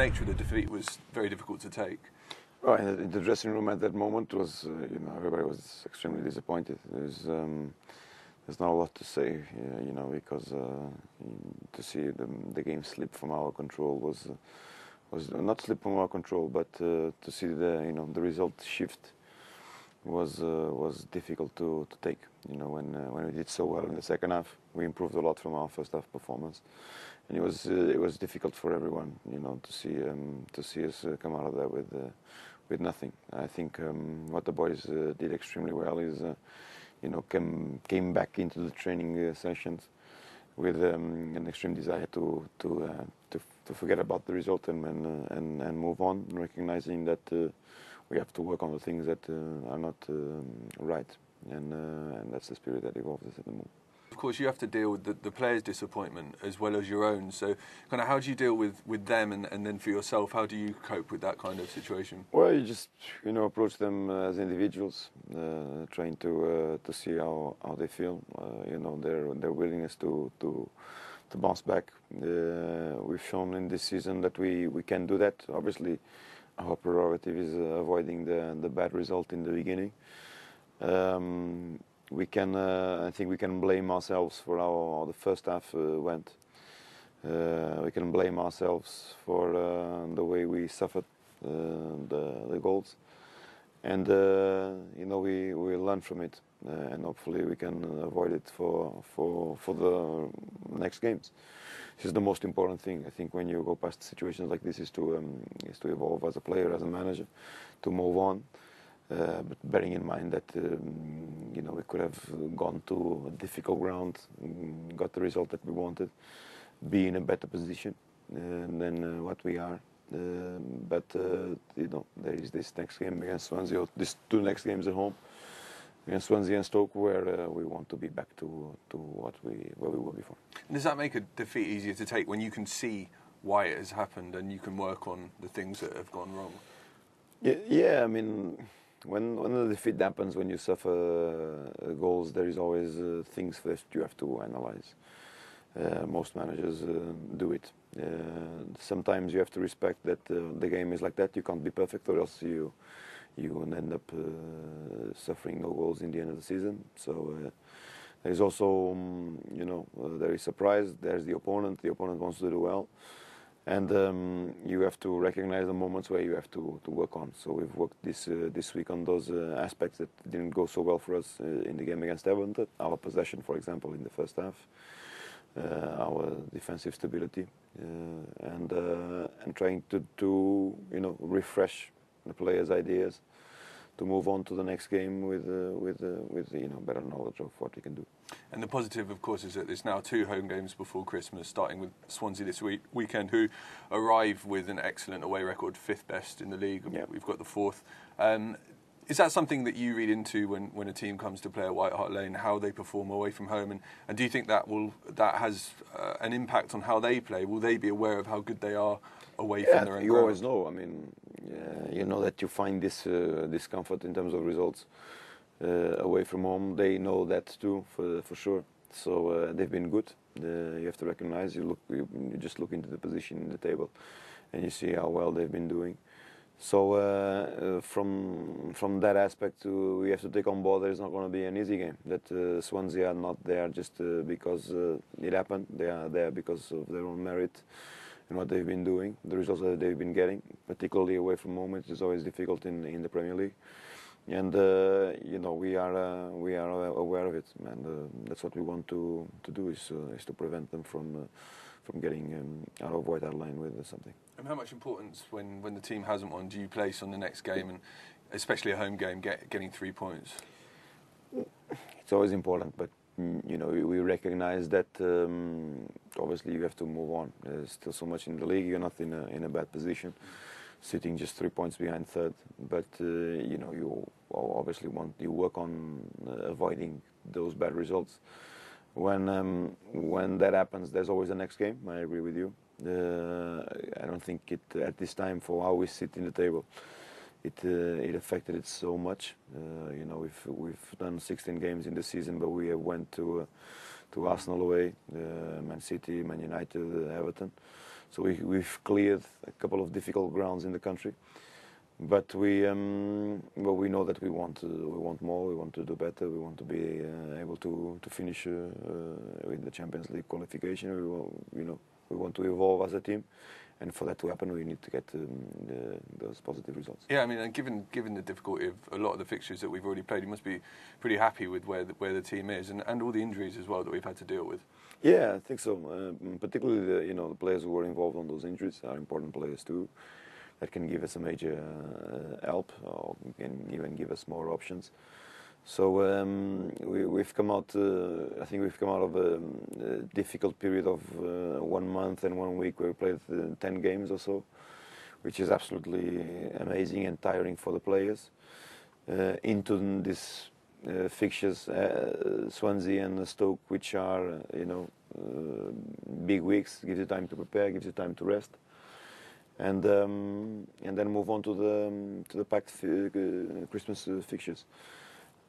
nature of the defeat was very difficult to take. Right, in the dressing room at that moment was, everybody was extremely disappointed. There's not a lot to say, because to see the game slip from our control was not slip from our control, but to see the result shift was difficult to take. When we did so well in the second half, we improved a lot from our first half performance, and it was difficult for everyone, to see us come out of there with nothing. I think what the boys did extremely well is, came back into the training sessions with an extreme desire to forget about the result and move on, recognizing that we have to work on the things that are not right, and that's the spirit that evolves us at the moment. Of course, you have to deal with the players' disappointment as well as your own. So, kind of, how do you deal with them, and then for yourself, how do you cope with that kind of situation? Well, you just approach them as individuals, trying to see how they feel. Their willingness to bounce back. We've shown in this season that we can do that. Obviously, our prerogative is avoiding the bad result in the beginning. I think we can blame ourselves for how the first half went. We can blame ourselves for the way we suffered the goals, and we learn from it, and hopefully we can avoid it for the next games. This is the most important thing. I think when you go past situations like this is to evolve as a player, as a manager, to move on. But bearing in mind that we could have gone to a difficult ground, got the result that we wanted, be in a better position than what we are. But there is this next game against Swansea, or these two next games at home against Swansea and Stoke, where we want to be back to where we were before. And does that make a defeat easier to take when you can see why it has happened and you can work on the things that have gone wrong? Yeah, I mean, when the defeat happens, when you suffer goals, there is always things that you have to analyze. Most managers do it. Sometimes you have to respect that the game is like that. You can't be perfect, or else you end up suffering no goals in the end of the season. So there's also, there is surprise. There's the opponent. The opponent wants to do well. And you have to recognize the moments where you have to work on. So we've worked this week on those aspects that didn't go so well for us in the game against Everton. Our possession, for example, in the first half, our defensive stability, and trying to refresh the players' ideas to move on to the next game with better knowledge of what we can do. And the positive, of course, is that there's now 2 home games before Christmas, starting with Suonsi this weekend, who arrive with an excellent away record, 5th best in the league. Yeah. We've got the 4th. Is that something that you read into when a team comes to play at White Hart Lane, how they perform away from home? And do you think that has an impact on how they play? Will they be aware of how good they are away from their own you ground? always know. I mean, you know that you find this discomfort in terms of results away from home. They know that too, for sure. So they've been good. You have to recognize. You just look into the position in the table, and you see how well they've been doing. So from that aspect, we have to take on board there's not going to be an easy game. That Swansea are not there just because it happened. They are there because of their own merit and what they've been doing, the results that they've been getting, particularly away from home. It is always difficult in the Premier League, and we are aware of it, and that's what we want to do is to prevent them from getting out of White Hart Lane with something. And how much importance, when the team hasn't won, do you place on the next game, and especially a home game, getting 3 points? It's always important, but we recognize that obviously you have to move on. There's still so much in the league. You're not in a bad position, sitting just 3 points behind third. But you obviously you work on avoiding those bad results. When that happens, there's always the next game. I agree with you. I don't think at this time, for how we sit in the table, it affected it so much. We've done 16 games in the season, but we have went to Arsenal away, Man City, Man United, Everton. So we've cleared a couple of difficult grounds in the country, but we know that we want more. We want to do better. We want to be able to finish with the Champions League qualification. We want to evolve as a team. And for that to happen, we need to get those positive results. Yeah, I mean, and given the difficulty of a lot of the fixtures that we've already played, you must be pretty happy with where the team is, and all the injuries as well that we've had to deal with. Yeah, I think so. Particularly the players who were involved on those injuries are important players too. That can give us a major help, or can even give us more options. So we've come out. I think we've come out of a difficult period of 1 month and 1 week where we played 10 games or so, which is absolutely amazing and tiring for the players. Into this fixtures, Suonsi and Stoke, which are big weeks, gives you time to prepare, gives you time to rest, and then move on to the packed Christmas fixtures.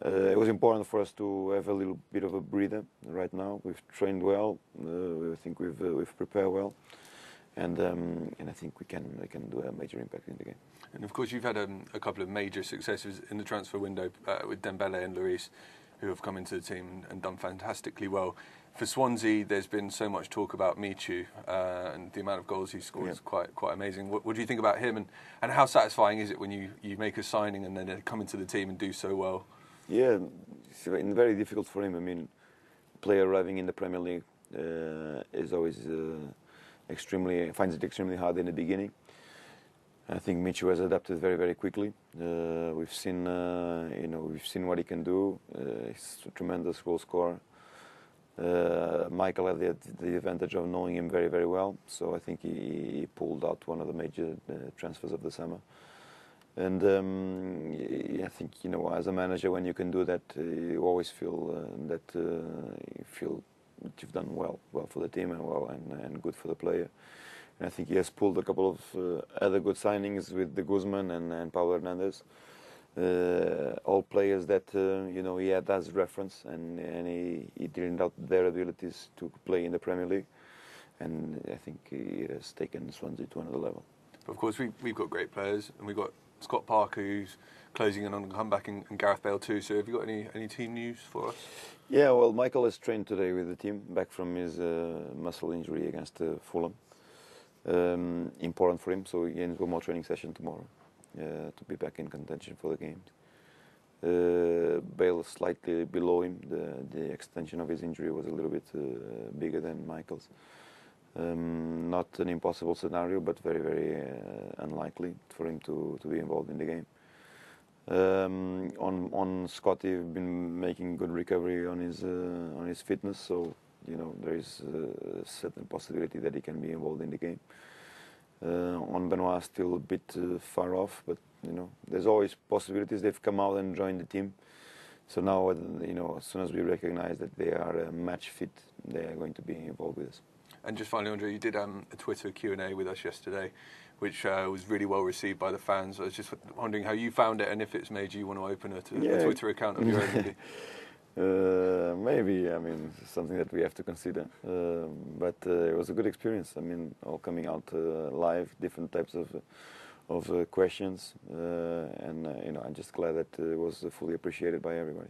It was important for us to have a little bit of a breather right now. We've trained well. I think we've prepared well, and I think we can do a major impact in the game. And of course, you've had a couple of major successes in the transfer window with Dembele and Lloris, who have come into the team and done fantastically well. For Suonsi, there's been so much talk about Michu, and the amount of goals he scored is quite amazing. What do you think about him, and how satisfying is it when you make a signing and then they come into the team and do so well? Yeah, it's very difficult for him. I mean, a player arriving in the Premier League is always finds it extremely hard in the beginning. I think Michu has adapted very, very quickly. We've seen what he can do. He's a tremendous goal scorer. Michael had the advantage of knowing him very, very well, so I think he pulled out one of the major transfers of the summer. And I think as a manager, when you can do that, you always feel that you've done well for the team and good for the player. And I think he has pulled a couple of other good signings with the Guzman and Paulo Hernandez, all players that he had as reference, and he didn't doubt their abilities to play in the Premier League. And I think he has taken Swansea to another level. Of course, we've got great players, and we've got Scott Parker, who's closing in on a comeback, and Gareth Bale too. So have you got any team news for us? Yeah, well, Michael has trained today with the team, back from his muscle injury against Fulham. Important for him, so he ends one more training session tomorrow to be back in contention for the games. Bale slightly below him. The extension of his injury was a little bit bigger than Michael's. Not an impossible scenario, but very, very unlikely for him to be involved in the game. On Scotty, we've been making good recovery on his fitness, so there is a certain possibility that he can be involved in the game. On Benoit, still a bit far off, but there's always possibilities. They've come out and joined the team, so now as soon as we recognise that they are match fit, they are going to be involved with us. And just finally, Andre, you did a Twitter Q&A with us yesterday, which was really well received by the fans. I was just wondering how you found it, and if it's made you want to open a Twitter account of your own. Maybe. Maybe, I mean, something that we have to consider. But it was a good experience. I mean, all coming out live, different types of questions, and I'm just glad that it was fully appreciated by everybody.